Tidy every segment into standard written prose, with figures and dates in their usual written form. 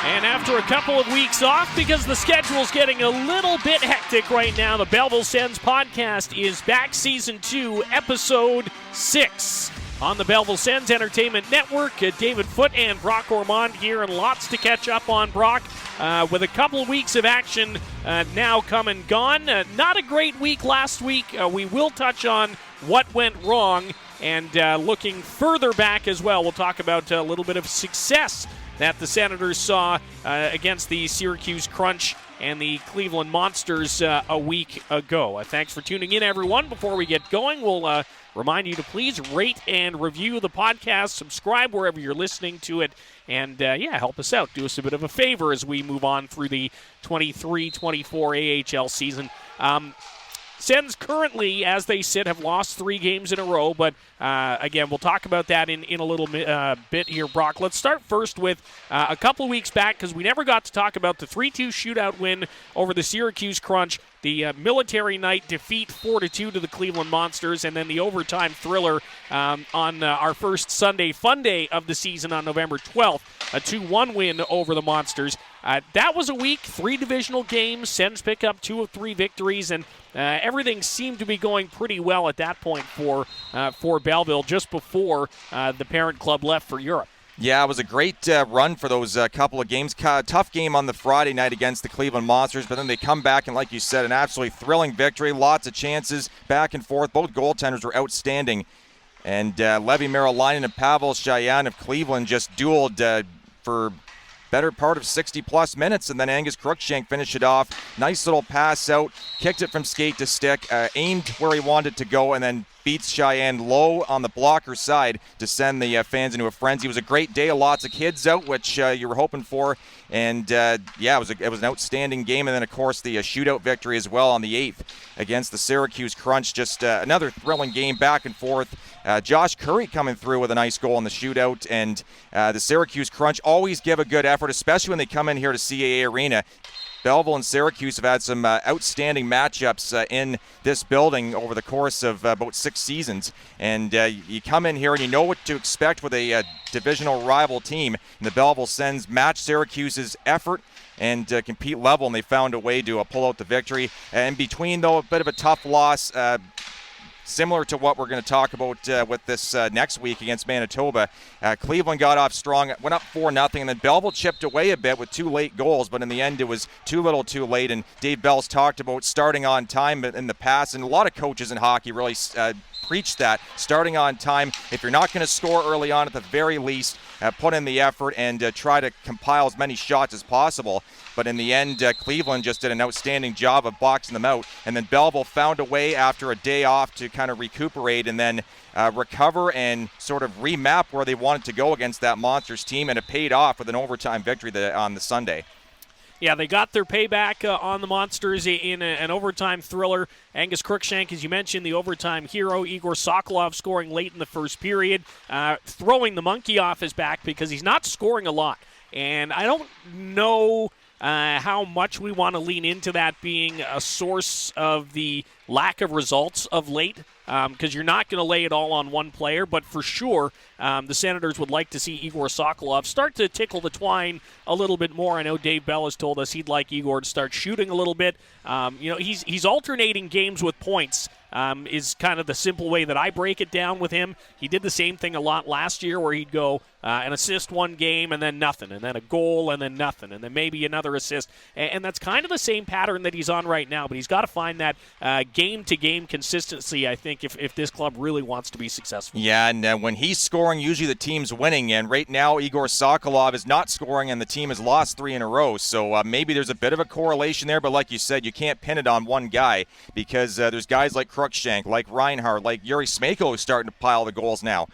And after a couple of weeks off, because the schedule's getting a little bit hectic right now, the Belleville Sens podcast is back, Season 2, Episode 6. On the Belleville Sens Entertainment Network, David Foote and Brock Ormond here, and lots to catch up on, Brock, with a couple of weeks of action now come and gone. Not a great week last week. We will touch on what went wrong, and looking further back as well, we'll talk about a little bit of success that the Senators saw against the Syracuse Crunch and the Cleveland Monsters a week ago. Thanks for tuning in, everyone. Before we get going, we'll remind you to please rate and review the podcast, subscribe wherever you're listening to it, and help us out. Do us a bit of a favor as we move on through the 23-24 AHL season. Sens currently, as they sit, have lost 3 games in a row, but again, we'll talk about that in a little bit here, Brock. Let's start first with a couple of weeks back, because we never got to talk about the 3-2 shootout win over the Syracuse Crunch, the military night defeat 4-2 to the Cleveland Monsters, and then the overtime thriller on our first Sunday fun day of the season on November 12th, a 2-1 win over the Monsters. That was a week, 3 divisional games. Sens pick up 2 of 3 victories, and everything seemed to be going pretty well at that point for Belleville just before the parent club left for Europe. Yeah, it was a great run for those couple of games. Tough game on the Friday night against the Cleveland Monsters, but then they come back and, like you said, an absolutely thrilling victory. Lots of chances back and forth. Both goaltenders were outstanding. And Levi Marilainen and Pavel Cheyenne of Cleveland just dueled for better part of 60-plus minutes, and then Angus Crookshank finished it off. Nice little pass out, kicked it from skate to stick, aimed where he wanted to go, and then beats Cheyenne low on the blocker side to send the fans into a frenzy. It was a great day, lots of kids out, which you were hoping for, and it was an outstanding game. And then, of course, the shootout victory as well on the 8th against the Syracuse Crunch. Just another thrilling game back and forth. Josh Curry coming through with a nice goal in the shootout, and the Syracuse Crunch always give a good effort, especially when they come in here to CAA Arena. Belleville and Syracuse have had some outstanding matchups in this building over the course of about 6 seasons. And you come in here and you know what to expect with a divisional rival team. And the Belleville Sens match Syracuse's effort and compete level, and they found a way to pull out the victory. In between, though, a bit of a tough loss. Similar to what we're going to talk about with this next week against Manitoba. Cleveland got off strong, went up 4-0, and then Belleville chipped away a bit with 2 late goals, but in the end it was too little too late, and Dave Bell's talked about starting on time in the past, and a lot of coaches in hockey really preach that, starting on time. If you're not going to score early on, at the very least, put in the effort and try to compile as many shots as possible. But in the end, Cleveland just did an outstanding job of boxing them out. And then Belleville found a way after a day off to kind of recuperate and then recover and sort of remap where they wanted to go against that Monsters team. And it paid off with an overtime victory on the Sunday. Yeah, they got their payback on the Monsters in an overtime thriller. Angus Crookshank, as you mentioned, the overtime hero. Igor Sokolov scoring late in the first period, throwing the monkey off his back because he's not scoring a lot. And I don't know how much we want to lean into that being a source of the lack of results of late, because you're not going to lay it all on one player, but for sure the Senators would like to see Igor Sokolov start to tickle the twine a little bit more. I know Dave Bell has told us he'd like Igor to start shooting a little bit. He's alternating games with points. Is kind of the simple way that I break it down with him. He did the same thing a lot last year where he'd go an assist one game and then nothing, and then a goal and then nothing, and then maybe another assist. And that's kind of the same pattern that he's on right now, but he's got to find that game-to-game consistency, I think, if this club really wants to be successful. Yeah, and when he's scoring, usually the team's winning, and right now Igor Sokolov is not scoring and the team has lost 3 in a row. So maybe there's a bit of a correlation there, but like you said, you can't pin it on one guy because there's guys like Crookshank, like Reinhardt, like Yuri Smejko who's starting to pile the goals now.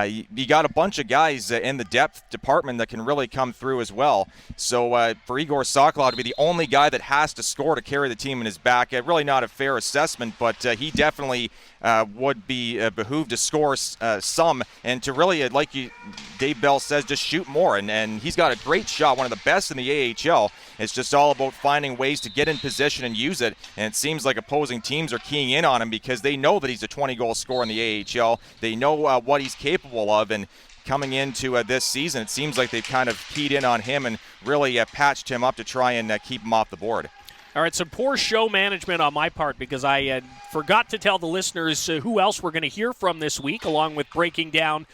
You got a bunch of guys in the depth department that can really come through as well. So for Igor Sokolov to be the only guy that has to score to carry the team in his back, really not a fair assessment, but he definitely would be behooved to score some and to really, like Dave Bell says, just shoot more. And he's got a great shot, one of the best in the AHL. It's just all about finding ways to get in position and use it. And it seems like opposing teams are keying in on him because they know that he's a 20-goal scorer in the AHL. They know what he's capable of, and coming into this season. It seems like they've kind of keyed in on him and really patched him up to try and keep him off the board. All right, some poor show management on my part because I forgot to tell the listeners who else we're going to hear from this week, along with breaking down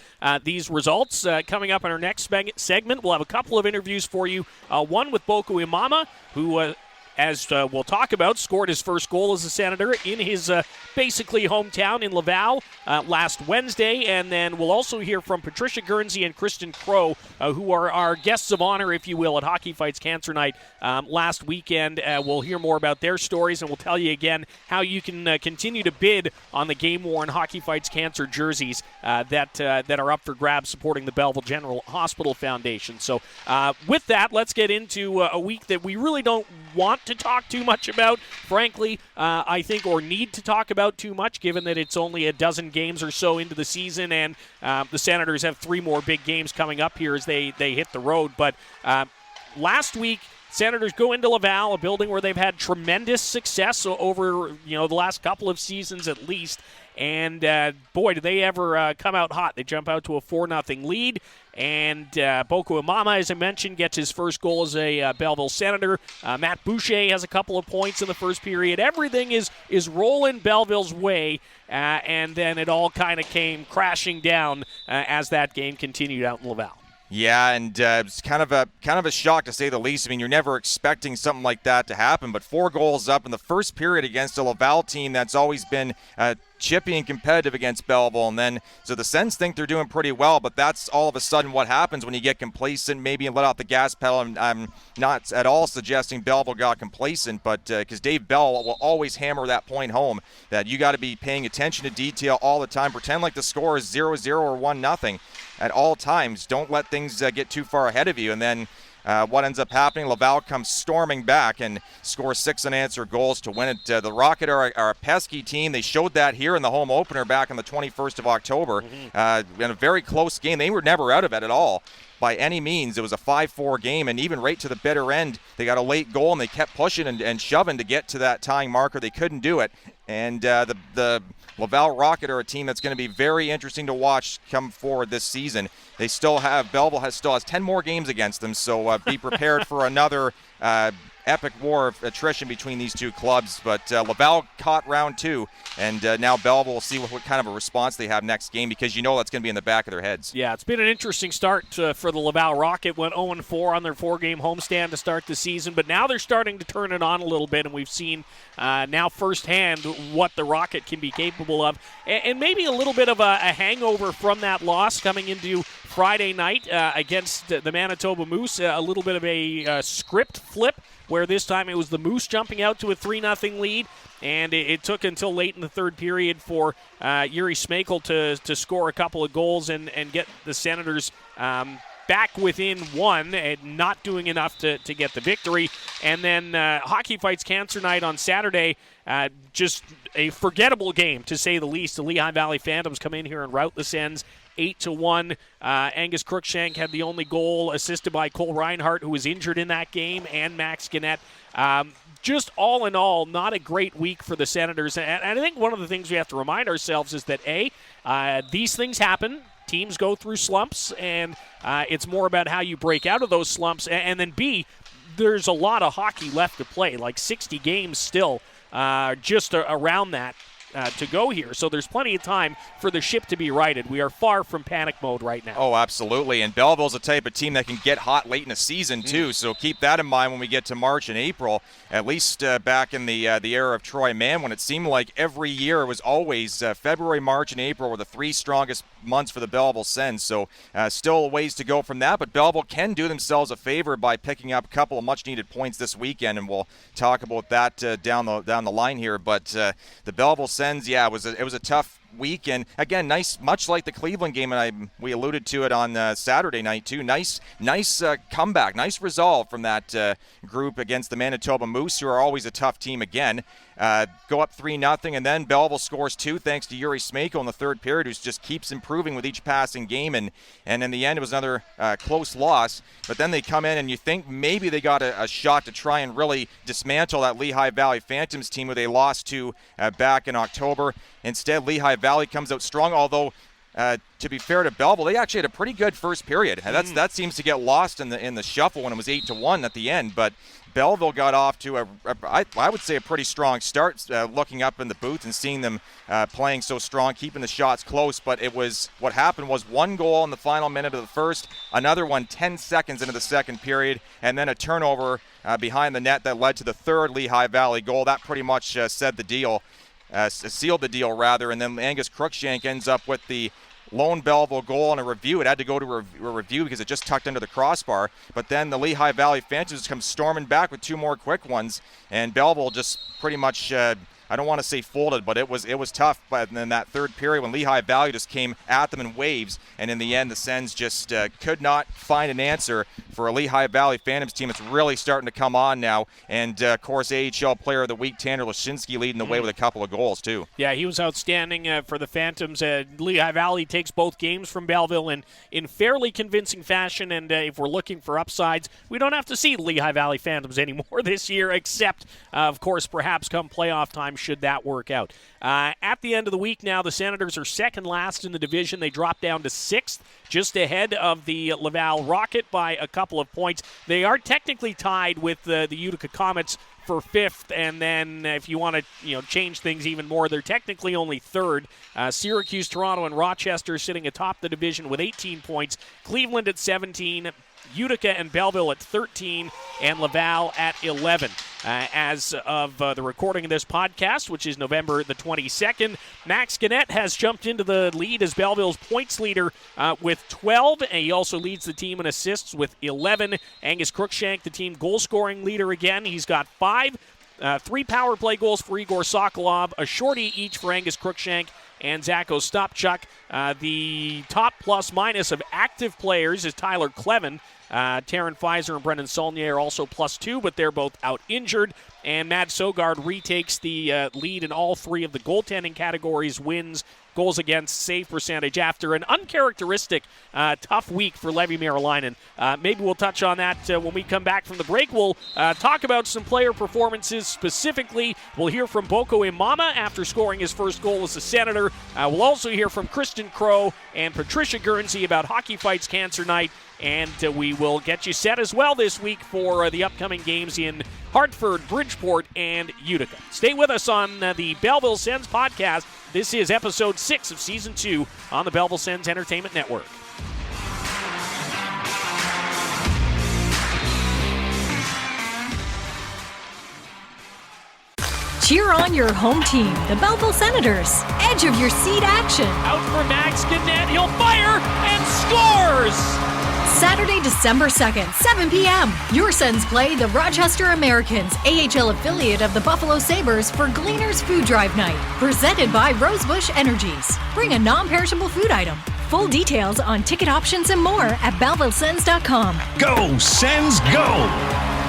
these results. Coming up in our next segment, we'll have a couple of interviews for you. One with Boko Imama, who as we'll talk about, scored his first goal as a Senator in his basically hometown in Laval last Wednesday. And then we'll also hear from Patricia, Guernsey, and Kristin Crowe, who are our guests of honor, if you will, at Hockey Fights Cancer Night last weekend. We'll hear more about their stories, and we'll tell you again how you can continue to bid on the game-worn Hockey Fights Cancer jerseys that are up for grabs supporting the Belleville General Hospital Foundation. So with that, let's get into a week that we really don't want to talk too much about, frankly, I think, or need to talk about too much, given that it's only a dozen games or so into the season, and the Senators have 3 more big games coming up here as they hit the road. But last week, Senators go into Laval, a building where they've had tremendous success over the last couple of seasons at least. And, boy, do they ever come out hot. They jump out to a 4-0 lead. And Boko Imama, as I mentioned, gets his first goal as a Belleville Senator. Matt Boucher has a couple of points in the first period. Everything is rolling Belleville's way. And then it all kind of came crashing down as that game continued out in Laval. Yeah, and it's kind of a shock to say the least. I mean, you're never expecting something like that to happen, but 4 goals up in the first period against a Laval team that's always been chippy and competitive against Belleville. And then, so the Sens think they're doing pretty well, but that's all of a sudden what happens when you get complacent, maybe let off the gas pedal. And I'm not at all suggesting Belleville got complacent, but because Dave Bell will always hammer that point home, that you got to be paying attention to detail all the time. Pretend like the score is 0-0 or 1-0 at all times. Don't let things get too far ahead of you. And then what ends up happening, Laval comes storming back and scores 6 unanswered goals to win it. The Rocket are a pesky team. They showed that here in the home opener back on the 21st of October. In a very close game. They were never out of it at all by any means. It was a 5-4 game, and even right to the bitter end, they got a late goal, and they kept pushing and shoving to get to that tying marker. They couldn't do it. And the Laval Rocket are a team that's going to be very interesting to watch come forward this season. They still have, Belleville still has 10 more games against them, so be prepared for another epic war of attrition between these two clubs. But Laval caught round 2, and now Belleville will see what kind of a response they have next game, because that's going to be in the back of their heads. Yeah, it's been an interesting start for the Laval Rocket. Went 0-4 on their 4-game homestand to start the season, but now they're starting to turn it on a little bit, and we've seen now firsthand what the Rocket can be capable of, and maybe a little bit of a hangover from that loss coming into Friday night against the Manitoba Moose. A little bit of a script flip, where this time it was the Moose jumping out to a 3-0 lead, and it took until late in the third period for Yuri Smakel to score a couple of goals and get the Senators back within 1 and not doing enough to get the victory. And then Hockey Fights Cancer Night on Saturday, just a forgettable game, to say the least. The Lehigh Valley Phantoms come in here and rout the Sens 8-1. Angus Crookshank had the only goal, assisted by Cole Reinhardt, who was injured in that game, and Max Gannett. Just all in all, not a great week for the Senators. And I think one of the things we have to remind ourselves is that, A, these things happen. Teams go through slumps, and it's more about how you break out of those slumps. And then, B, there's a lot of hockey left to play, like 60 games still just around that to go here. So there's plenty of time for the ship to be righted. We are far from panic mode right now. Oh, absolutely. And Belleville's a type of team that can get hot late in the season, too. So keep that in mind when we get to March and April. At least back in the era of Troy Mann, when it seemed like every year it was always February, March, and April were the 3 strongest months for the Belleville Sens. So still a ways to go from that. But Belleville can do themselves a favor by picking up a couple of much-needed points this weekend, and we'll talk about that down the line here. But the Belleville Sens, yeah, it was a tough week, and again, nice, much like the Cleveland game, and we alluded to it on Saturday night too. Nice comeback, nice resolve from that group against the Manitoba Moose, who are always a tough team again. Go up 3-0, and then Belleville scores 2 thanks to Yuri Smakel in the third period, who just keeps improving with each passing game, and in the end it was another close loss. But then they come in, and you think maybe they got a shot to try and really dismantle that Lehigh Valley Phantoms team who they lost to back in October. Instead, Lehigh Valley comes out strong, although to be fair to Belleville, they actually had a pretty good first period. That seems to get lost in the shuffle when it was 8-1 at the end. But Belleville got off to I would say a pretty strong start. Looking up in the booth and seeing them playing so strong, keeping the shots close. But what happened was one goal in the final minute of the first, another one 10 seconds into the second period, and then a turnover behind the net that led to the third Lehigh Valley goal. That pretty much sealed the deal, and then Angus Crookshank ends up with the lone Belleville goal on a review. It had to go to a review because it just tucked under the crossbar. But then the Lehigh Valley Phantoms come storming back with two more quick ones, and Belleville just pretty much I don't want to say folded, but it was tough. But in that third period, when Lehigh Valley just came at them in waves, and in the end, the Sens just could not find an answer for a Lehigh Valley Phantoms team. It's really starting to come on now, and of course, AHL Player of the Week Tanner Lashinsky leading the way with a couple of goals too. Yeah, he was outstanding for the Phantoms. Lehigh Valley takes both games from Belleville in fairly convincing fashion, and if we're looking for upsides, we don't have to see Lehigh Valley Phantoms anymore this year, except, of course, perhaps come playoff time should that work out. At the end of the week now, the Senators are second last in the division. They drop down to sixth, just ahead of the Laval Rocket by a couple of points. They are technically tied with the Utica Comets for fifth, and then if you want to change things even more, they're technically only third. Syracuse, Toronto, and Rochester sitting atop the division with 18 points. Cleveland at 17, Utica and Belleville at 13, and Laval at 11. As of the recording of this podcast, which is November the 22nd, Max Gannett has jumped into the lead as Belleville's points leader with 12, and he also leads the team in assists with 11. Angus Crookshank, the team goal-scoring leader again. He's got 5. 3 power play goals for Igor Sokolov, a shorty each for Angus Crookshank and Zach Ostapchuk. The top plus-minus of active players is Tyler Clevin. Taryn Fizer and Brendan Saulnier are also +2, but they're both out injured. And Matt Sogard retakes the lead in all 3 of the goaltending categories: wins, goals against, save percentage, after an uncharacteristic tough week for Levi Merilainen. Maybe we'll touch on that when we come back from the break. We'll talk about some player performances specifically. We'll hear from Boko Imama after scoring his first goal as a Senator. We'll also hear from Kristin Crowe and Patricia Guernsey about Hockey Fights Cancer Night. And we will get you set as well this week for the upcoming games in Hartford, Bridgeport, and Utica. Stay with us on the Belleville Sens podcast. This is episode 6 of season 2 on the Belleville Sens Entertainment Network. Cheer on your home team, the Belleville Senators. Edge of your seat action. Out for Max Gannett. He'll fire and scores! Saturday, December 2nd, 7 p.m. Your Sens play the Rochester Americans, AHL affiliate of the Buffalo Sabres, for Gleaner's Food Drive Night, presented by Rosebush Energies. Bring a non-perishable food item. Full details on ticket options and more at BellevilleSens.com. Go, Sens, go!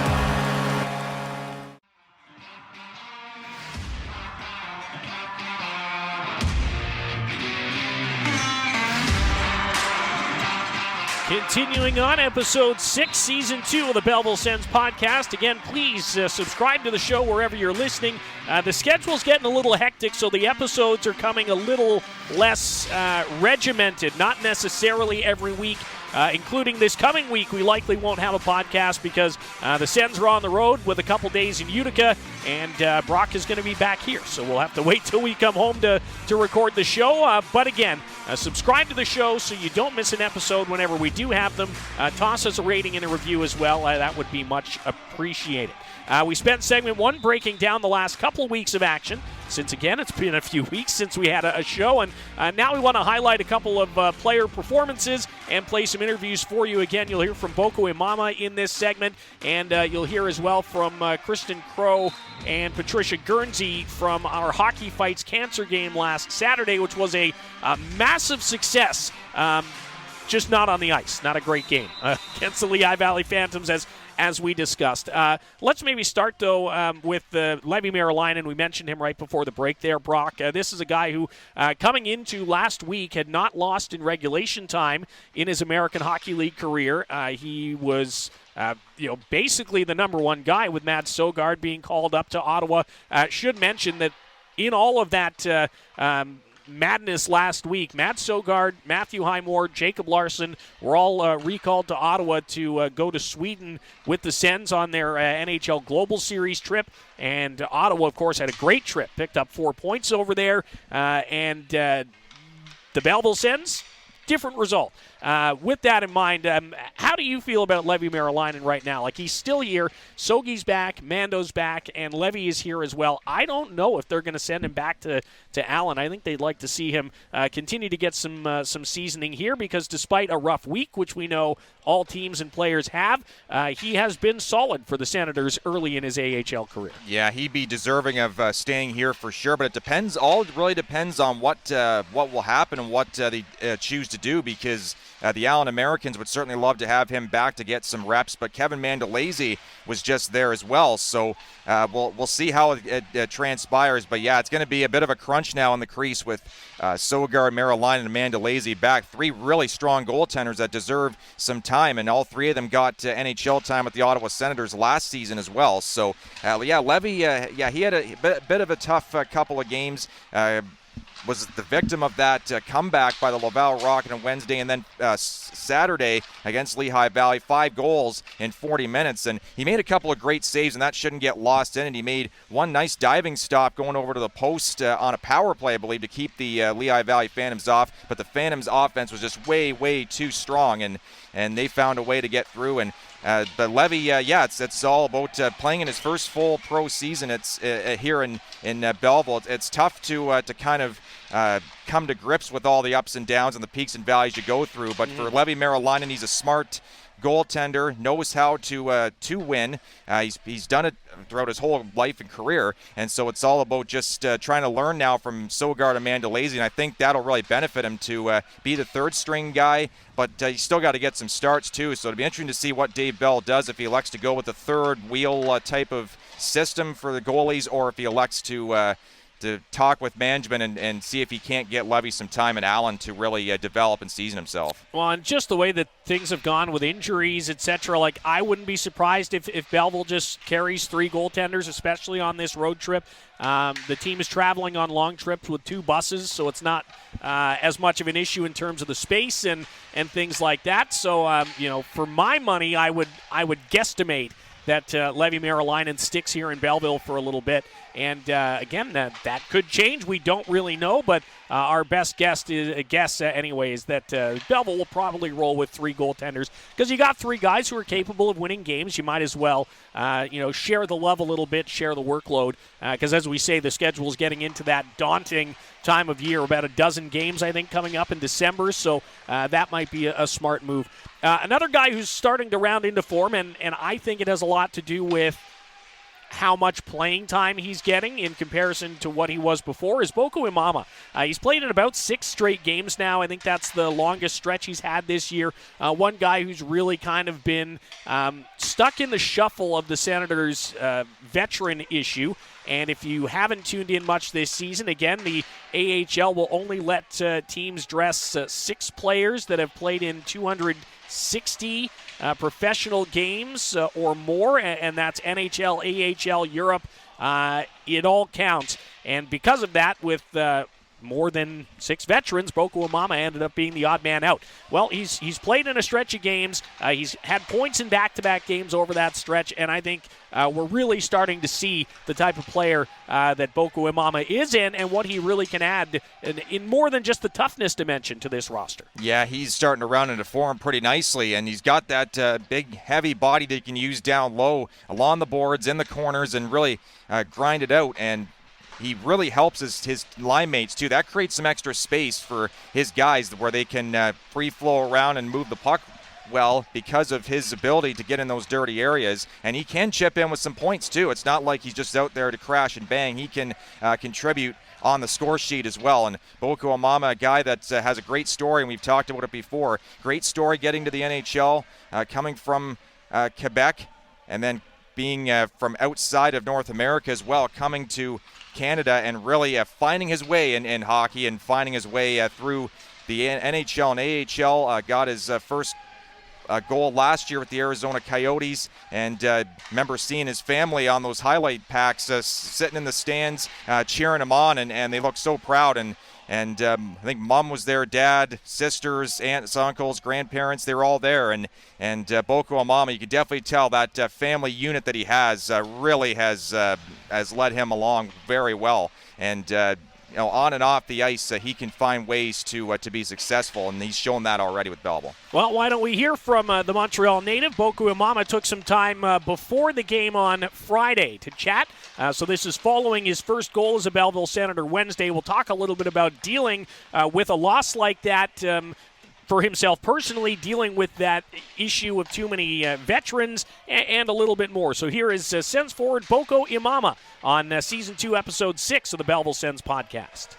Continuing on, episode 6, season 2 of the Belleville Sens podcast. Again, please subscribe to the show wherever you're listening. The schedule's getting a little hectic, so the episodes are coming a little less regimented, not necessarily every week. Including this coming week, we likely won't have a podcast because the Sens are on the road with a couple days in Utica, and Brock is going to be back here. So we'll have to wait till we come home to record the show. But again, subscribe to the show so you don't miss an episode whenever we do have them. Toss us a rating and a review as well. That would be much appreciated. We spent segment 1 breaking down the last couple weeks of action, since again it's been a few weeks since we had a show, and now we want to highlight a couple of player performances and play some interviews for you. Again, you'll hear from Boko Imama in this segment, and you'll hear as well from Kristin Crowe and Patricia Guernsey from our Hockey Fights Cancer game last Saturday, which was a massive success, just not on the ice. Not a great game against the Lehigh Valley Phantoms, as we discussed. Let's maybe start, though, with Levi Merilainen. We mentioned him right before the break there, Brock. This is a guy who, coming into last week, had not lost in regulation time in his American Hockey League career. He was basically the number 1 guy, with Matt Sogard being called up to Ottawa. Should mention that in all of that madness last week. Matt Sogard, Matthew Highmore, Jacob Larson were all recalled to Ottawa to go to Sweden with the Sens on their NHL Global Series trip. And Ottawa, of course, had a great trip, picked up 4 points over there. And the Belleville Sens, different result. With that in mind, how do you feel about Levi Merilainen right now? Like, he's still here. Sogi's back, Mando's back, and Levi is here as well. I don't know if they're going to send him back to Allen. I think they'd like to see him continue to get some seasoning here, because despite a rough week, which we know all teams and players have, he has been solid for the Senators early in his AHL career. Yeah, he'd be deserving of staying here for sure, but it depends. All really depends on what will happen and what they choose to do, because the Allen Americans would certainly love to have him back to get some reps, but Kevin Mandolese was just there as well. So we'll see how it transpires. But yeah, it's going to be a bit of a crunch now in the crease with Sogard, Merilainen, and Mandolese back. Three really strong goaltenders that deserve some time, and all three of them got NHL time with the Ottawa Senators last season as well. So yeah, Levi, he had a bit of a tough couple of games. Was the victim of that comeback by the Laval Rocket on Wednesday, and then Saturday against Lehigh Valley, 5 goals in 40 minutes. And he made a couple of great saves, and that shouldn't get lost in it. He made one nice diving stop going over to the post on a power play, I believe, to keep the Lehigh Valley Phantoms off. But the Phantoms' offense was just way, way too strong, and they found a way to get through. And but Levi, it's all about playing in his first full pro season. It's here in Belleville. It's tough to kind of come to grips with all the ups and downs and the peaks and valleys you go through. But for Levi Merilainen, he's a smart goaltender, knows how to win. He's done it throughout his whole life and career, and so it's all about just trying to learn now from Sogard and Mandolese, and I think that'll really benefit him to be the third string guy, but he's still got to get some starts too, so it'll be interesting to see what Dave Bell does, if he elects to go with the third wheel type of system for the goalies, or if he elects to talk with management and see if he can't get Levi some time and Allen to really develop and season himself. Well, and just the way that things have gone with injuries, etc., like, I wouldn't be surprised if Belleville just carries 3 goaltenders, especially on this road trip. The team is traveling on long trips with 2 buses, so it's not as much of an issue in terms of the space and things like that. So, for my money, I would guesstimate that Levi Merilainen sticks here in Belleville for a little bit. And, again, that could change. We don't really know, but our best guess anyway is that Belleville will probably roll with 3 goaltenders, because you got 3 guys who are capable of winning games. You might as well, share the love a little bit, share the workload, because as we say, the schedule is getting into that daunting time of year, about a dozen games, I think, coming up in December, so that might be a smart move. Another guy who's starting to round into form, and I think it has a lot to do with how much playing time he's getting in comparison to what he was before, is Boko Imama. He's played in about 6 straight games now. I think that's the longest stretch he's had this year. One guy who's really kind of been stuck in the shuffle of the Senators' veteran issue. And if you haven't tuned in much this season, again, the AHL will only let teams dress 6 players that have played in 260 professional games or more, and that's NHL, AHL, Europe. It all counts. And because of that, with more than 6 veterans, Boko Imama ended up being the odd man out. Well, he's played in a stretch of games. He's had points in back-to-back games over that stretch, and I think we're really starting to see the type of player that Boko Imama is in, and what he really can add in more than just the toughness dimension to this roster. Yeah, he's starting to round into form pretty nicely, and he's got that big, heavy body that he can use down low, along the boards, in the corners, and really grind it out. And he really helps his line mates, too. That creates some extra space for his guys where they can free flow around and move the puck well, because of his ability to get in those dirty areas. And he can chip in with some points, too. It's not like he's just out there to crash and bang. He can contribute on the score sheet as well. And Boko Imama, a guy that has a great story, and we've talked about it before. Great story getting to the NHL, coming from Quebec, and then being from outside of North America as well, coming to Canada and really finding his way in hockey and finding his way through the NHL and AHL. Got his first goal last year with the Arizona Coyotes, and remember seeing his family on those highlight packs sitting in the stands cheering him on, and they look so proud. And And I think mom was there, dad, sisters, aunts, uncles, grandparents, they were all there. And Boko Imama, you can definitely tell that family unit that he has really has led him along very well. And on and off the ice, he can find ways to be successful, and he's shown that already with Belleville. Well, why don't we hear from the Montreal native? Boko Imama took some time before the game on Friday to chat. So this is following his first goal as a Belleville Senator Wednesday. We'll talk a little bit about dealing with a loss like that for himself personally, dealing with that issue of too many veterans, and a little bit more. So here is Sens forward Boko Imama on Season 2, Episode 6 of the Belleville Sens podcast.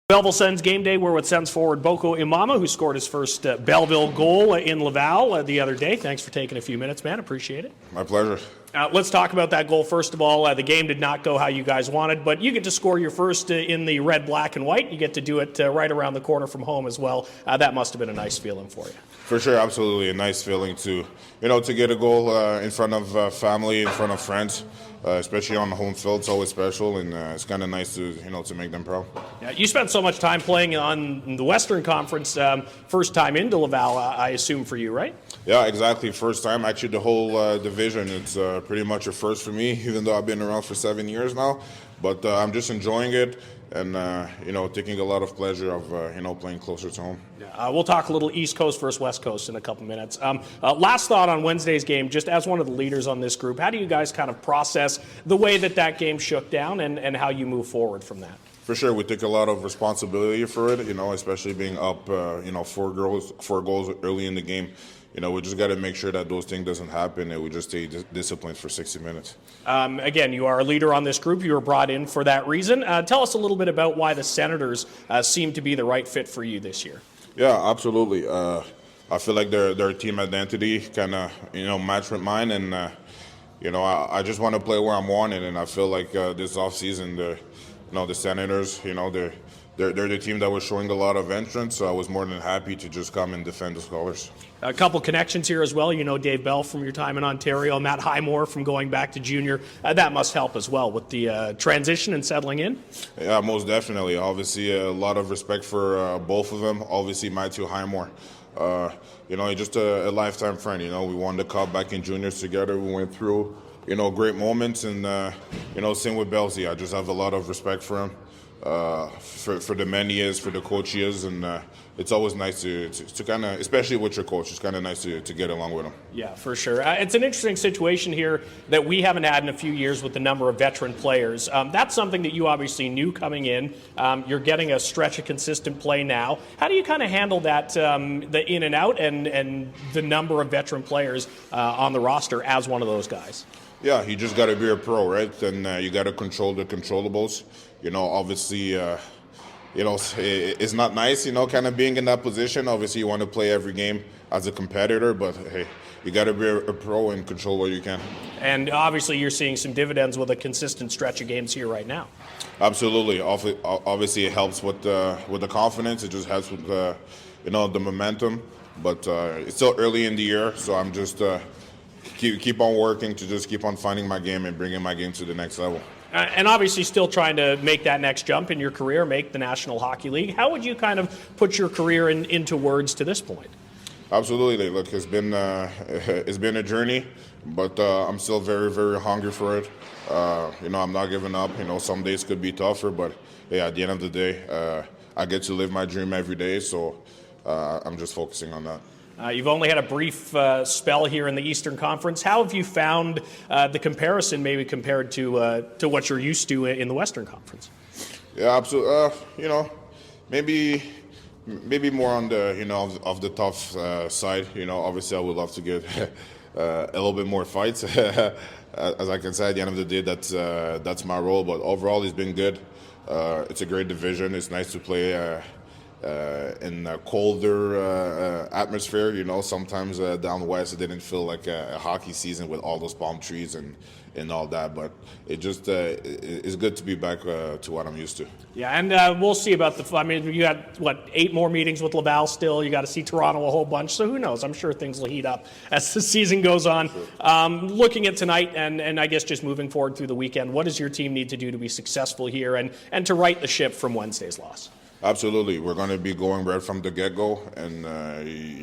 Belleville Sens game day. We're with Sens forward Boko Imama, who scored his first Belleville goal in Laval the other day. Thanks for taking a few minutes, man. Appreciate it. My pleasure. Let's talk about that goal first of all. The game did not go how you guys wanted, but you get to score your first in the red, black, and white. You get to do it right around the corner from home as well. That must have been a nice feeling for you. For sure, absolutely a nice feeling to get a goal in front of family, in front of friends. Especially on the home field, it's always special, and it's kind of nice to make them proud. Yeah, you spent so much time playing on the Western Conference, first time into Laval, I assume for you, right? Yeah, exactly. First time, actually, the whole division. It's pretty much a first for me, even though I've been around for 7 years now. But I'm just enjoying it, and taking a lot of pleasure of playing closer to home. We'll talk a little East Coast versus West Coast in a couple minutes. Last thought on Wednesday's game, just as one of the leaders on this group, how do you guys kind of process the way that game shook down and how you move forward from that? For sure, we take a lot of responsibility for it, especially being up, 4 goals early in the game. We just got to make sure that those things doesn't happen, and we just stay disciplined for 60 minutes. Again, you are a leader on this group. You were brought in for that reason. Tell us a little bit about why the Senators seem to be the right fit for you this year. Yeah, absolutely. I feel like their team identity kind of, match with mine, and I just want to play where I'm wanted, and I feel like this offseason, the Senators, they're the team that was showing a lot of entrance, so I was more than happy to just come and defend the Scholars. A couple connections here as well. Dave Bell from your time in Ontario, Matt Highmore from going back to junior. That must help as well with the transition and settling in. Yeah, most definitely. Obviously, a lot of respect for both of them. Obviously, Matthew Highmore. He's just a lifetime friend. We won the Cup back in juniors together. We went through, great moments, and same with Bellsy. I just have a lot of respect for him. For the men he is, for the coach he is, and it's always nice to kind of, especially with your coach, it's kind of nice to get along with him. Yeah, for sure. It's an interesting situation here that we haven't had in a few years with the number of veteran players. That's something that you obviously knew coming in. You're getting a stretch of consistent play now. How do you kind of handle that, the in and out and the number of veteran players on the roster as one of those guys? Yeah, you just got to be a pro, right? And you got to control the controllables. Obviously, it's not nice, kind of being in that position. Obviously, you want to play every game as a competitor, but hey, you got to be a pro and control what you can. And obviously, you're seeing some dividends with a consistent stretch of games here right now. Absolutely. Obviously, it helps with the confidence. It just helps with the momentum. But it's still early in the year, so I'm just keep on working to just keep on finding my game and bringing my game to the next level. And obviously still trying to make that next jump in your career, make the National Hockey League. How would you kind of put your career into words to this point? Absolutely. Look, it's been a journey, but I'm still very, very hungry for it. I'm not giving up. Some days could be tougher, but yeah, at the end of the day, I get to live my dream every day, so I'm just focusing on that. You've only had a brief spell here in the Eastern Conference. How have you found the comparison, maybe compared to what you're used to in the Western Conference? Yeah, absolutely. Maybe more on the of the tough side. Obviously, I would love to get a little bit more fights. As I can say, at the end of the day, that's my role. But overall, it's been good. It's a great division. It's nice to play in a colder atmosphere. You know, sometimes down west it didn't feel like a hockey season with all those palm trees and all that, but it just it's good to be back to what I'm used to. Yeah, and we'll see about you had, 8 more meetings with Laval still. You got to see Toronto a whole bunch, so who knows? I'm sure things will heat up as the season goes on. Sure. Looking at tonight and I guess just moving forward through the weekend, what does your team need to do to be successful here and to right the ship from Wednesday's loss? Absolutely. We're going to be going right from the get-go, and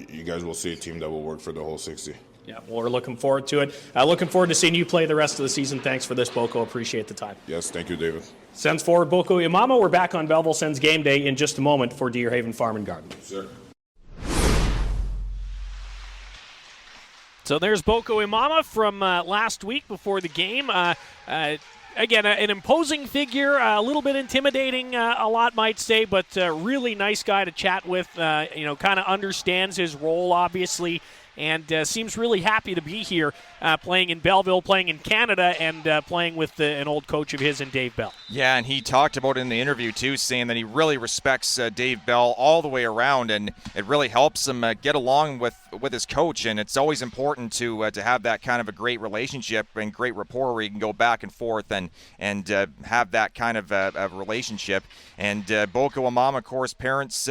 you guys will see a team that will work for the whole 60. Yeah, well, we're looking forward to it. Looking forward to seeing you play the rest of the season. Thanks for this, Boko. Appreciate the time. Yes, thank you, David. Sens forward Boko Imama. We're back on Belleville Sens game day in just a moment for Deer Haven Farm and Garden. Sir. So there's Boko Imama from last week before the game. Again, an imposing figure, a little bit intimidating, a lot might say, but really nice guy to chat with. Kind of understands his role, obviously, and seems really happy to be here playing in Belleville, playing in Canada, and playing with an old coach of his in Dave Bell. Yeah, and he talked about it in the interview, too, saying that he really respects Dave Bell all the way around, and it really helps him get along with his coach, and it's always important to have that kind of a great relationship and great rapport where you can go back and forth and have that kind of a relationship. And Boko Imama, of course, parents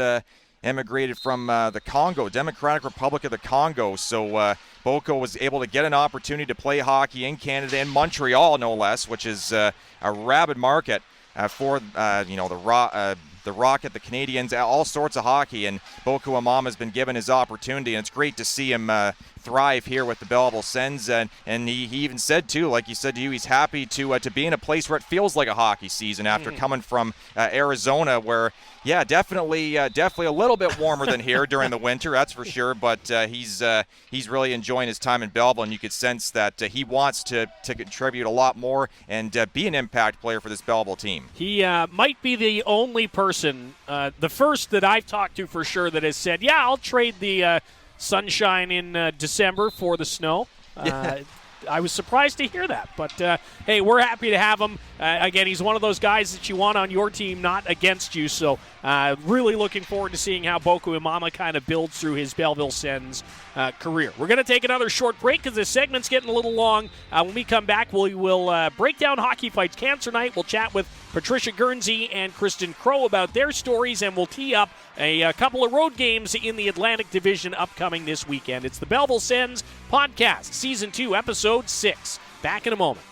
emigrated from the Congo, Democratic Republic of the Congo. So Boko was able to get an opportunity to play hockey in Canada, in Montreal, no less, which is a rabid market for the Rocket, the Canadians, all sorts of hockey. And Boko Imama has been given his opportunity, and it's great to see him thrive here with the Belleville Sens. And he even said, too, like he said to you, he's happy to be in a place where it feels like a hockey season after coming from Arizona, where, yeah, definitely a little bit warmer than here during the winter, that's for sure. But he's really enjoying his time in Belleville, and you could sense that he wants to contribute a lot more and be an impact player for this Belleville team. He might be the only person, the first that I've talked to for sure, that has said, yeah, I'll trade the sunshine in December for the snow. I was surprised to hear that, but hey, we're happy to have him. Again, he's one of those guys that you want on your team, not against you, so really looking forward to seeing how Boko Imama kind of builds through his Belleville Sens career. We're going to take another short break because this segment's getting a little long. When we come back, we will break down Hockey Fights Cancer Night. We'll chat with Patricia Guernsey and Kristin Crowe about their stories, and we'll tee up a couple of road games in the Atlantic Division upcoming this weekend. It's the Belleville Sens Podcast, Season 2, Episode 6. Back in a moment.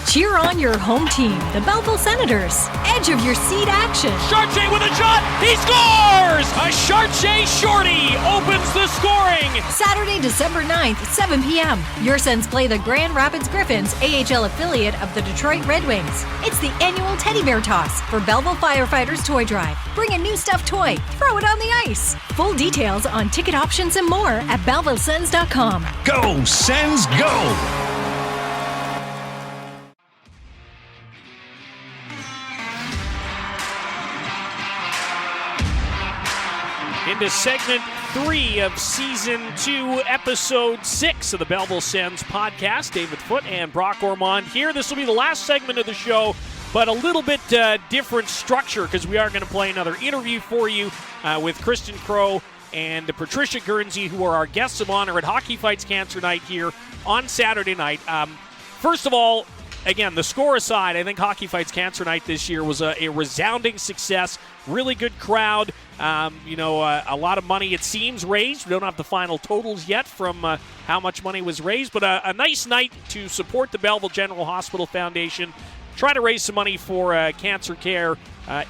Cheer on your home team, the Belleville Senators. Edge of your seat action. Chartier with a shot. He scores! A Chartier shorty opens the scoring. Saturday, December 9th, 7 p.m. Your Sens play the Grand Rapids Griffins, AHL affiliate of the Detroit Red Wings. It's the annual teddy bear toss for Belleville Firefighters Toy Drive. Bring a new stuffed toy. Throw it on the ice. Full details on ticket options and more at BellevilleSens.com. Go, Sens, go! Into segment 3 of Season 2, Episode 6 of the Belleville Sens podcast. David Foote and Brock Ormond here. This will be the last segment of the show, but a little bit different structure because we are going to play another interview for you with Kristin Crowe and Patricia Guernsey, who are our guests of honor at Hockey Fights Cancer Night here on Saturday night. First of all, again, the score aside, I think Hockey Fights Cancer Night this year was a resounding success. Really good crowd. A lot of money, it seems, raised. We don't have the final totals yet from how much money was raised, but a nice night to support the Belleville General Hospital Foundation. Try to raise some money for cancer care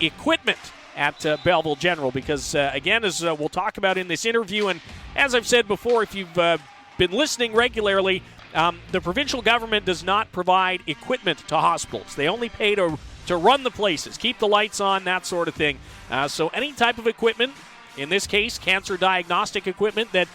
equipment at Belleville General because, again, as we'll talk about in this interview, and as I've said before, if you've been listening regularly, the provincial government does not provide equipment to hospitals. They only pay to run the places, keep the lights on, that sort of thing. So any type of equipment in this case, cancer diagnostic equipment that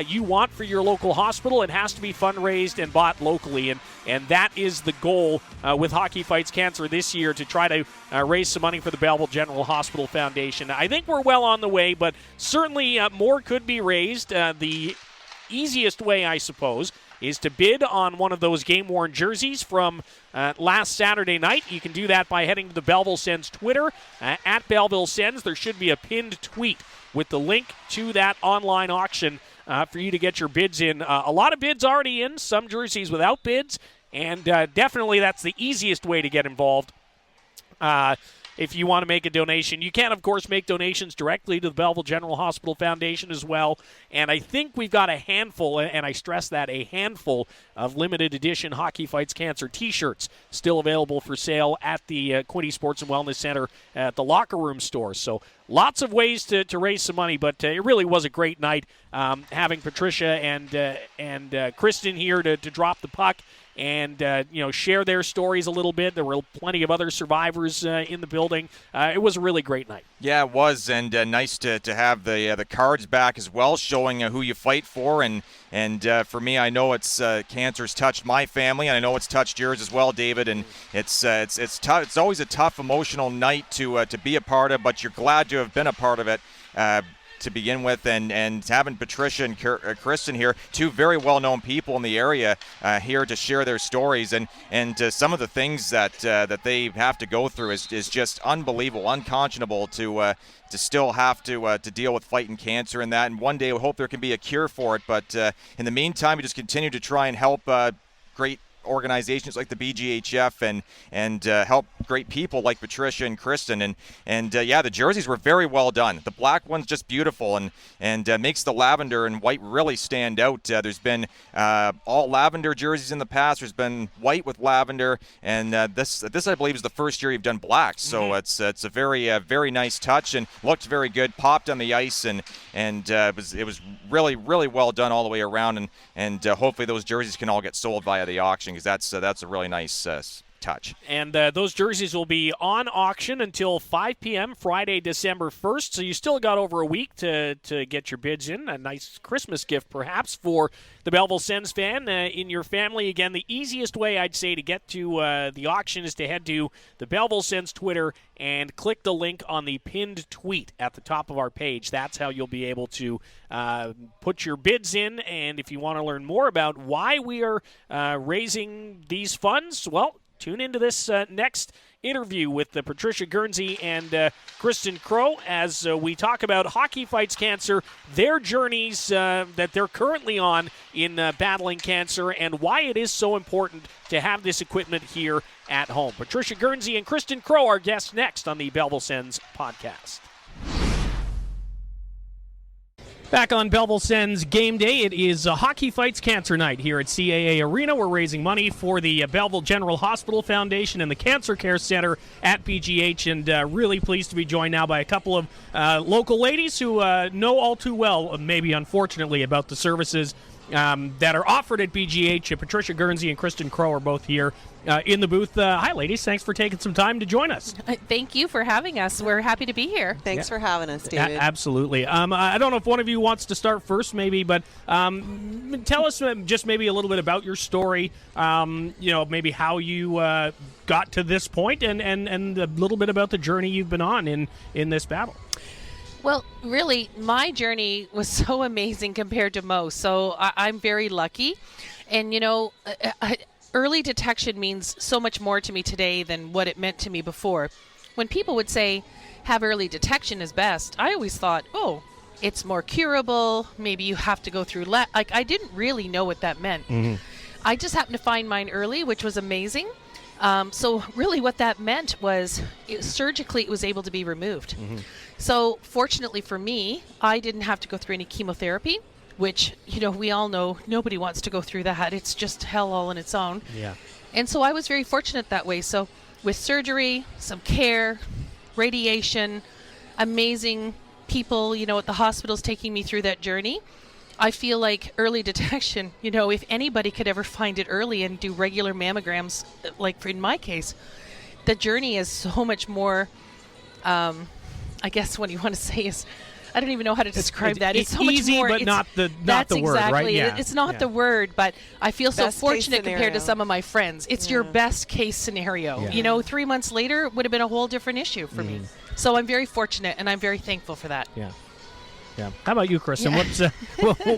you want for your local hospital. It has to be fundraised and bought locally, and that is the goal with Hockey Fights Cancer this year, to try to raise some money for the Belleville General Hospital Foundation. I think we're well on the way, but certainly more could be raised. The easiest way, I suppose, is to bid on one of those game-worn jerseys from last Saturday night. You can do that by heading to the Belleville Sens Twitter, at Belleville Sens. There should be a pinned tweet with the link to that online auction for you to get your bids in. A lot of bids already in, some jerseys without bids, and definitely that's the easiest way to get involved. If you want to make a donation, you can, of course, make donations directly to the Belleville General Hospital Foundation as well. And I think we've got a handful, and I stress that, a handful of limited edition Hockey Fights Cancer t-shirts still available for sale at the Quinte Sports and Wellness Center at the Locker Room store. So lots of ways to raise some money, but it really was a great night having Patricia and Kristin here to drop the puck and share their stories a little bit. There were plenty of other survivors in the building. It was a really great night. Yeah, it was, and nice to have the cards back as well, showing who you fight for. And for me, I know it's cancer's touched my family, and I know it's touched yours as well, David. And it's tough. It's always a tough, emotional night to be a part of, but you're glad to have been a part of it to begin with, and having Patricia and Kristin here, two very well-known people in the area here to share their stories, and some of the things that they have to go through is just unbelievable, unconscionable to still have to deal with fighting cancer and that. And one day we hope there can be a cure for it, but in the meantime, we just continue to try and help great organizations like the BGHF and help great people like Patricia and Kristin, and the jerseys were very well done. The black one's just beautiful and makes the lavender and white really stand out. There's been all lavender jerseys in the past. There's been white with lavender, and this I believe is the first year you've done black. So it's a very nice touch and looked very good. Popped on the ice and it was really well done all the way around, and hopefully those jerseys can all get sold via the auction, because that's a really nice touch. And those jerseys will be on auction until 5 p.m. Friday, December 1st, so you still got over a week to get your bids in. A nice Christmas gift, perhaps, for the Belleville Sens fan in your family. Again, the easiest way, I'd say, to get to the auction is to head to the Belleville Sens Twitter and click the link on the pinned tweet at the top of our page. That's how you'll be able to put your bids in. And if you want to learn more about why we are raising these funds, well, tune into this next interview with Patricia Guernsey and Kristin Crowe as we talk about Hockey Fights Cancer, their journeys that they're currently on in battling cancer, and why it is so important to have this equipment here at home. Patricia Guernsey and Kristin Crowe are guests next on the Belleville Sens podcast. Back on Belleville Sens game day, it is Hockey Fights Cancer night here at CAA Arena. We're raising money for the Belleville General Hospital Foundation and the Cancer Care Center at BGH, and really pleased to be joined now by a couple of local ladies who know all too well, maybe unfortunately, about the services that are offered at BGH. Patricia Guernsey and Kristin Crowe are both here in the booth. Hi, ladies. Thanks for taking some time to join us. Thank you for having us. We're happy to be here. Thanks for having us, David. Absolutely. I don't know if one of you wants to start first, maybe, but tell us just maybe a little bit about your story, maybe how you got to this point, and a little bit about the journey you've been on in this battle. Well, really, my journey was so amazing compared to most, so I'm very lucky. And, early detection means so much more to me today than what it meant to me before. When people would say, have early detection is best, I always thought, oh, it's more curable, maybe you have to go through I didn't really know what that meant. Mm-hmm. I just happened to find mine early, which was amazing. So really what that meant was surgically it was able to be removed. Mm-hmm. So fortunately for me, I didn't have to go through any chemotherapy, which, we all know nobody wants to go through that. It's just hell all on its own. Yeah. And so I was very fortunate that way. So with surgery, some care, radiation, amazing people, at the hospitals taking me through that journey, I feel like early detection, if anybody could ever find it early and do regular mammograms, like in my case, the journey is so much more, I guess what you want to say is I don't even know how to describe that. It's so easy, much more. but not the That's word, right? exactly. Yeah. It's not the word, but I feel so Best case fortunate compared to scenario. some of my friends. It's your best case scenario. Yeah. You know, 3 months later would have been a whole different issue for me. So I'm very fortunate, and I'm very thankful for that. Yeah. Yeah. How about you, Kristin?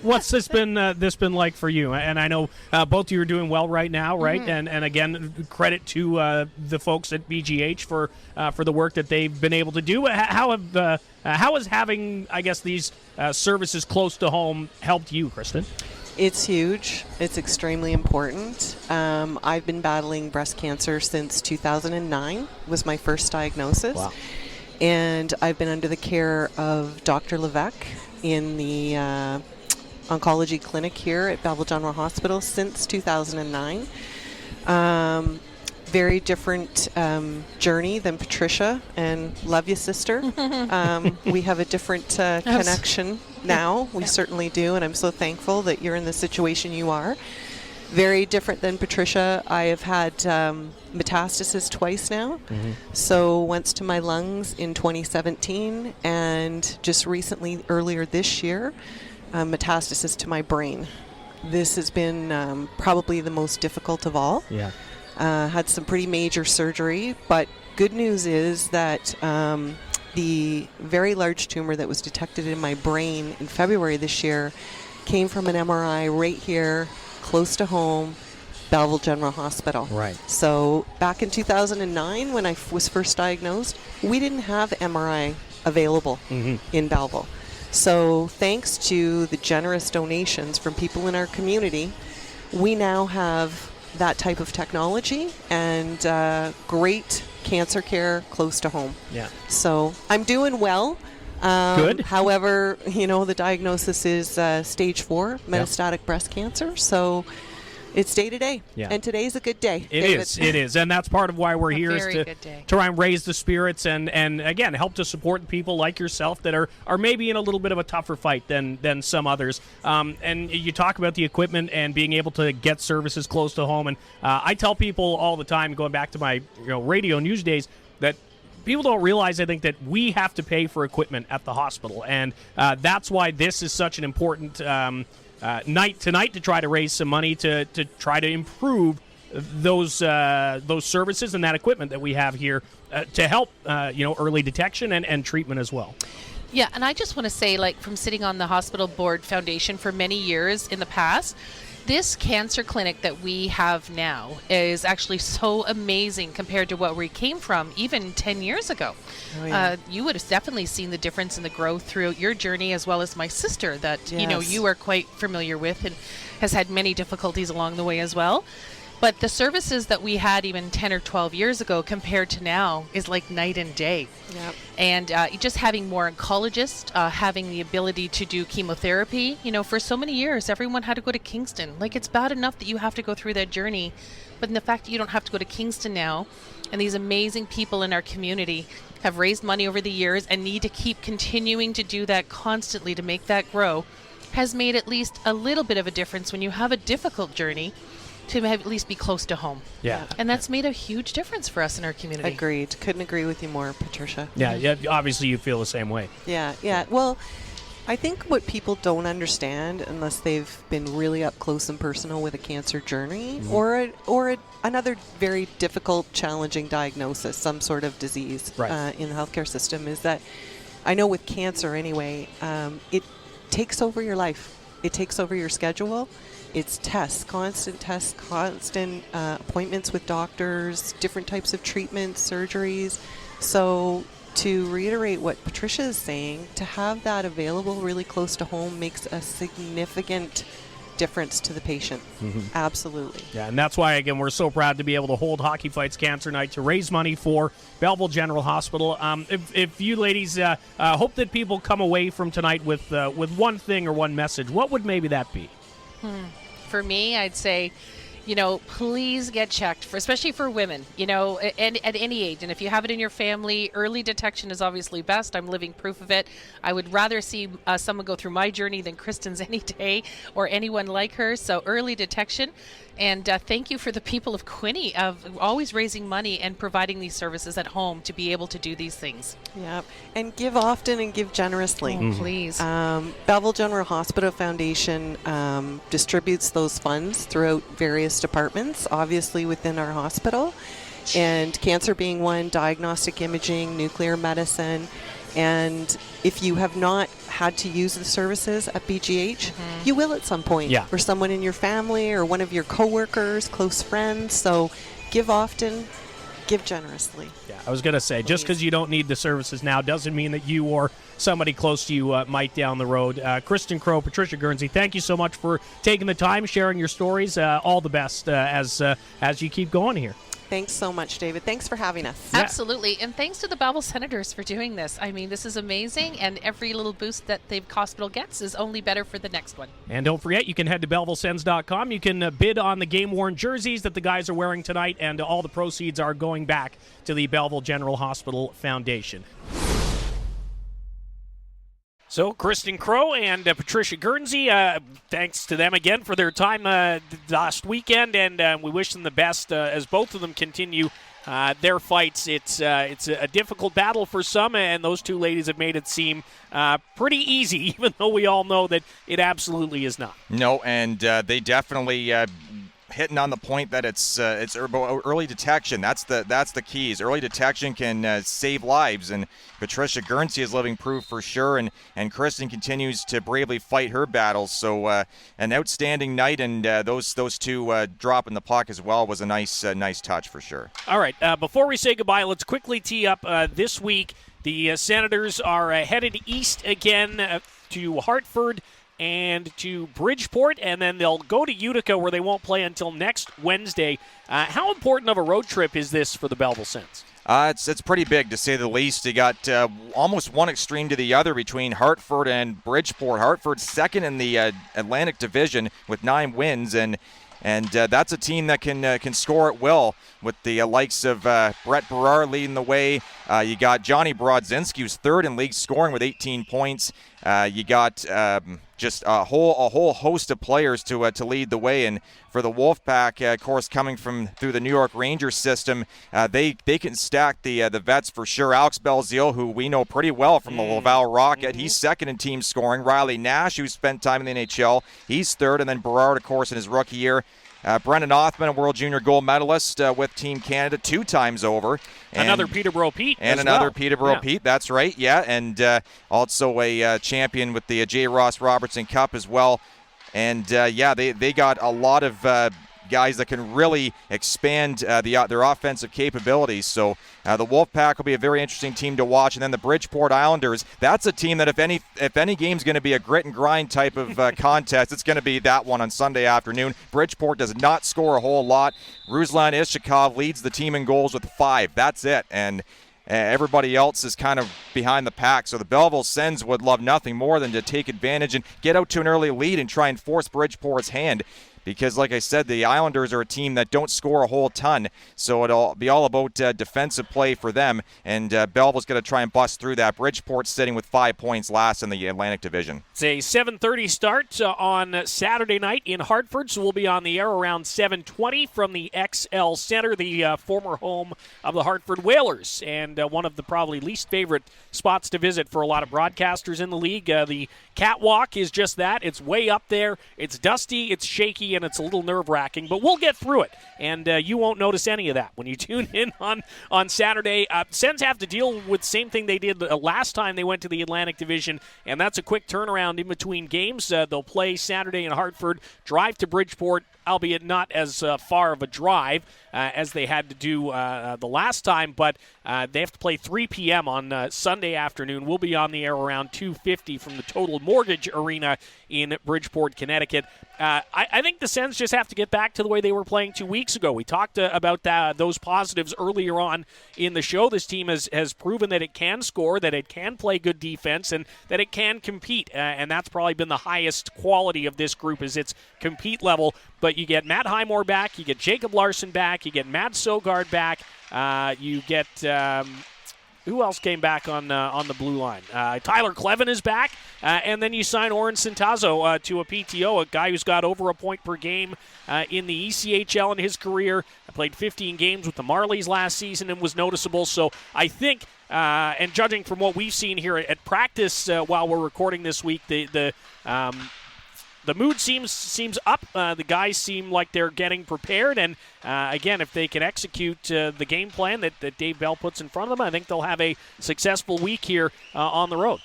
What's this been like for you? And I know both of you are doing well right now, right? And again, credit to the folks at BGH for the work that they've been able to do. How has having, I guess, these services close to home helped you, Kristin? It's huge. It's extremely important. I've been battling breast cancer since 2009 was my first diagnosis. Wow. And I've been under the care of Dr. Levesque in the oncology clinic here at Belleville General Hospital since 2009. Very different journey than Patricia, and love you, sister. We have a different connection now. We certainly do, and I'm so thankful that you're in the situation you are. Very different than Patricia. I have had metastasis twice now. So once to my lungs in 2017, and just recently, earlier this year, metastasis to my brain. This has been probably the most difficult of all. Yeah. Had some pretty major surgery, but good news is that the very large tumor that was detected in my brain in February this year came from an MRI right here, close to home, Belleville General Hospital. Right. So back in 2009, when I was first diagnosed, we didn't have MRI available in Belleville. So thanks to the generous donations from people in our community, we now have that type of technology and great cancer care close to home. Yeah. So I'm doing well. Good. However, you know, the diagnosis is stage 4 metastatic breast cancer. So it's day to day. Yeah. And today's a good day. It David. is. It is. And that's part of why we're here is very to good day. try and raise the spirits and again, help to support people like yourself that are maybe in a little bit of a tougher fight than some others. And you talk about the equipment and being able to get services close to home. And I tell people all the time, going back to my radio news days, that people don't realize, I think, that we have to pay for equipment at the hospital. And that's why this is such an important night tonight to try to raise some money to try to improve those services and that equipment that we have here to help early detection and treatment as well. Yeah, and I just want to say, like, from sitting on the hospital board foundation for many years in the past, this cancer clinic that we have now is actually so amazing compared to what we came from even 10 years ago. Oh, yeah. You would have definitely seen the difference in the growth throughout your journey, as well as my sister that, Yes. you are quite familiar with and has had many difficulties along the way as well. But the services that we had even 10 or 12 years ago compared to now is like night and day. Yep. And just having more oncologists, having the ability to do chemotherapy. For so many years, everyone had to go to Kingston. Like, it's bad enough that you have to go through that journey, but in the fact that you don't have to go to Kingston now, and these amazing people in our community have raised money over the years and need to keep continuing to do that constantly to make that grow, has made at least a little bit of a difference when you have a difficult journey to have at least be close to home. Yeah. And that's made a huge difference for us in our community. Agreed. Couldn't agree with you more, Patricia. Yeah, obviously you feel the same way. Yeah. Well, I think what people don't understand, unless they've been really up close and personal with a cancer journey or another very difficult, challenging diagnosis, some sort of disease in the healthcare system, is that I know with cancer anyway, it takes over your life. It takes over your schedule. It's constant appointments with doctors, different types of treatments, surgeries. So to reiterate what Patricia is saying, to have that available really close to home makes a significant difference to the patient. Absolutely. Yeah, and that's why, again, we're so proud to be able to hold Hockey Fights Cancer Night to raise money for Belleville General Hospital. If you ladies hope that people come away from tonight with one thing or one message, what would maybe that be? For me, I'd say, please get checked, especially for women, and at any age. And if you have it in your family, early detection is obviously best. I'm living proof of it. I would rather see someone go through my journey than Kristin's any day, or anyone like her. So early detection. And thank you for the people of Quinte of always raising money and providing these services at home to be able to do these things. Yeah, and give often and give generously. Please. Belleville General Hospital Foundation distributes those funds throughout various departments, obviously within our hospital, and cancer being one, diagnostic imaging, nuclear medicine. And if you have not had to use the services at BGH, you will at some point. Yeah. For someone in your family or one of your coworkers, close friends. So give often, give generously. Yeah, I was going to say, just because you don't need the services now doesn't mean that you or somebody close to you might down the road. Kristin, Crowe, Patricia, Guernsey, thank you so much for taking the time, sharing your stories. All the best as you keep going here. Thanks so much, David. Thanks for having us. Yeah. Absolutely. And thanks to the Belleville Senators for doing this. I mean, this is amazing, and every little boost that the hospital gets is only better for the next one. And don't forget, you can head to BellevilleSens.com. You can bid on the game-worn jerseys that the guys are wearing tonight, and all the proceeds are going back to the Belleville General Hospital Foundation. So, Kristin Crowe and Patricia Guernsey, thanks to them again for their time last weekend, and we wish them the best as both of them continue their fights. It's a difficult battle for some, and those two ladies have made it seem pretty easy, even though we all know that it absolutely is not. No, and they definitely hitting on the point that it's early detection. That's the keys. Early detection can save lives, and Patricia Guernsey is living proof for sure, and Kristin continues to bravely fight her battles. So an outstanding night, and those two dropping the puck as well was a nice touch for sure. All right, before we say goodbye, let's quickly tee up this week. The Senators are headed east again to Hartford and to Bridgeport, and then they'll go to Utica, where they won't play until next Wednesday. How important of a road trip is this for the Belleville Sens? It's pretty big, to say the least. You got almost one extreme to the other between Hartford and Bridgeport. Hartford's second in the Atlantic Division with 9 wins, and that's a team that can score at will, with the likes of Brett Berard leading the way. You got Johnny Brodzinski, who's third in league scoring with 18 points. You got just a whole host of players to lead the way. And for the Wolfpack, of course, coming through the New York Rangers system, they can stack the vets for sure. Alex Belzile, who we know pretty well from the Laval Rocket, he's second in team scoring. Riley Nash, who spent time in the NHL, he's third. And then Berard, of course, in his rookie year. Brendan Othman, a World Junior gold medalist with Team Canada 2 times over. And another Peterborough Pete. And another Peterborough Pete, that's right, yeah. And also a champion with the J. Ross Robertson Cup as well. And, they got a lot of guys that can really expand their offensive capabilities. So the Wolfpack will be a very interesting team to watch. And then the Bridgeport Islanders, that's a team that if any game's going to be a grit and grind type of contest, it's going to be that one on Sunday afternoon. Bridgeport does not score a whole lot. Ruslan Ishikov leads the team in goals with 5. That's it. And everybody else is kind of behind the pack. So the Belleville Sens would love nothing more than to take advantage and get out to an early lead and try and force Bridgeport's hand. Because, like I said, the Islanders are a team that don't score a whole ton, so it'll be all about defensive play for them, and Belleville's going to try and bust through that. Bridgeport's sitting with 5 points last in the Atlantic Division. It's a 7:30 start on Saturday night in Hartford, so we'll be on the air around 7:20 from the XL Center, the former home of the Hartford Whalers, and one of the probably least favorite spots to visit for a lot of broadcasters in the league. The catwalk is just that. It's way up there. It's dusty, it's shaky, and it's a little nerve-wracking, but we'll get through it, and you won't notice any of that when you tune in on Saturday. Sens have to deal with the same thing they did last time they went to the Atlantic Division, and that's a quick turnaround in between games. They'll play Saturday in Hartford, drive to Bridgeport, albeit not as far of a drive as they had to do the last time, but they have to play 3 p.m. on Sunday afternoon. We'll be on the air around 2:50 from the Total Mortgage Arena in Bridgeport, Connecticut. I think the Sens just have to get back to the way they were playing 2 weeks ago. We talked about those positives earlier on in the show. This team has proven that it can score, that it can play good defense, and that it can compete. And that's probably been the highest quality of this group is its compete level. But you get Matt Highmore back, you get Jacob Larson back, you get Matt Sogard back, you get who else came back on the blue line? Tyler Clevin is back, and then you sign Oren Centazzo to a PTO, a guy who's got over a point per game in the ECHL in his career. Played 15 games with the Marlies last season and was noticeable. So I think, and judging from what we've seen here at practice while we're recording this week, the mood seems up. The guys seem like they're getting prepared. And, again, if they can execute the game plan that Dave Bell puts in front of them, I think they'll have a successful week here on the road.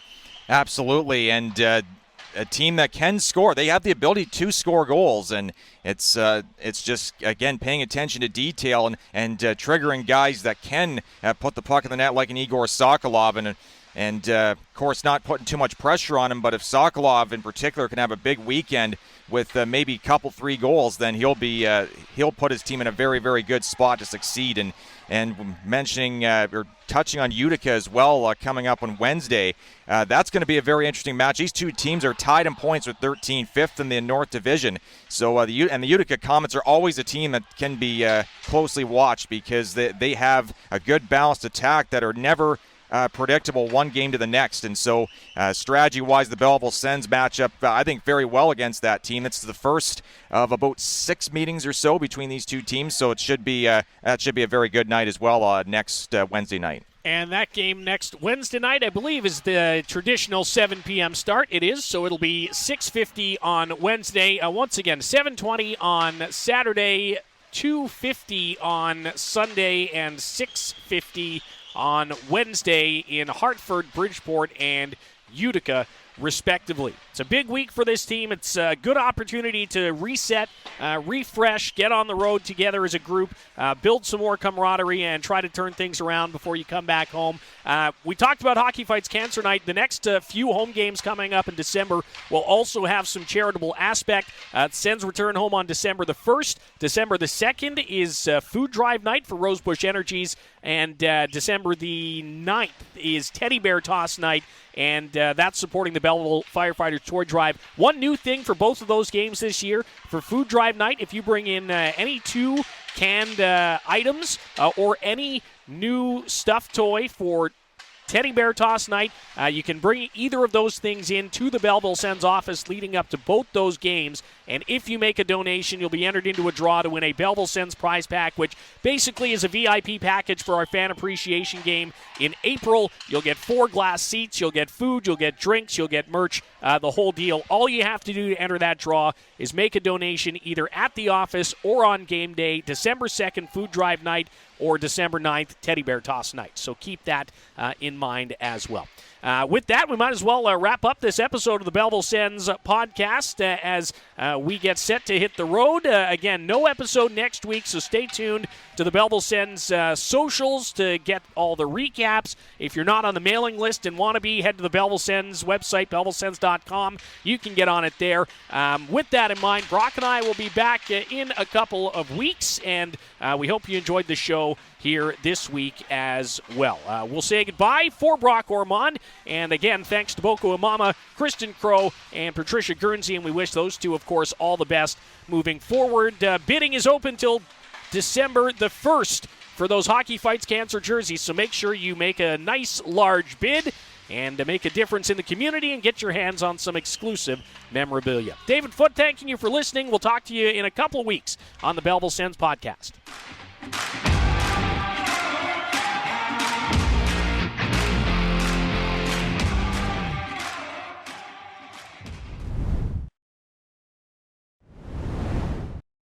Absolutely. And a team that can score. They have the ability to score goals. And it's just, again, paying attention to detail and triggering guys that can put the puck in the net like an Igor Sokolov. And of course, not putting too much pressure on him, but if Sokolov in particular can have a big weekend with maybe a couple, 3 goals, then he'll put his team in a very, very good spot to succeed. And mentioning or touching on Utica as well coming up on Wednesday, that's going to be a very interesting match. These two teams are tied in points with 13, 5th in the North Division. So the Utica Comets are always a team that can be closely watched because they have a good balanced attack that are never predictable one game to the next. And so strategy-wise, the Belleville Sens match up, I think, very well against that team. It's the first of about 6 meetings or so between these two teams, so it should be that should be a very good night as well next Wednesday night. And that game next Wednesday night, I believe, is the traditional 7 p.m. start. It is, so it'll be 6:50 on Wednesday. Once again, 7:20 on Saturday, 2:50 on Sunday, and 6:50 on Wednesday in Hartford, Bridgeport, and Utica, respectively. It's a big week for this team. It's a good opportunity to reset, refresh, get on the road together as a group, build some more camaraderie, and try to turn things around before you come back home. We talked about Hockey Fights Cancer Night. The next few home games coming up in December will also have some charitable aspect. Sens return home on December the 1st. December the 2nd is Food Drive Night for Rosebush Energies, and December the 9th is Teddy Bear Toss Night, and that's supporting the Belleville Firefighters Toy Drive. One new thing for both of those games this year, for Food Drive Night, if you bring in any 2 canned items or any new stuffed toy for Teddy Bear Toss Night, you can bring either of those things in to the Belleville Sens office leading up to both those games. And if you make a donation, you'll be entered into a draw to win a Belleville Sens prize pack, which basically is a VIP package for our fan appreciation game in April. You'll get 4 glass seats, you'll get food, you'll get drinks, you'll get merch, the whole deal. All you have to do to enter that draw is make a donation either at the office or on game day, December 2nd, Food Drive Night, or December 9th, Teddy Bear Toss Night. So keep that in mind as well. With that, we might as well wrap up this episode of the Belleville Sens podcast as we get set to hit the road. Again, no episode next week, so stay tuned to the Belleville Sens socials to get all the recaps. If you're not on the mailing list and want to be, head to the Belleville Sens website, bellevillesens.com. You can get on it there. With that in mind, Brock and I will be back in a couple of weeks, and we hope you enjoyed the show here this week as well. We'll say goodbye for Brock Ormond. And again, thanks to Boko Imama, Kristin, Crowe, and Patricia Guernsey. And we wish those two, of course, all the best moving forward. Bidding is open till December the 1st for those Hockey Fights Cancer jerseys. So make sure you make a nice, large bid and make a difference in the community and get your hands on some exclusive memorabilia. David Foote, thanking you for listening. We'll talk to you in a couple of weeks on the Belleville Sens podcast.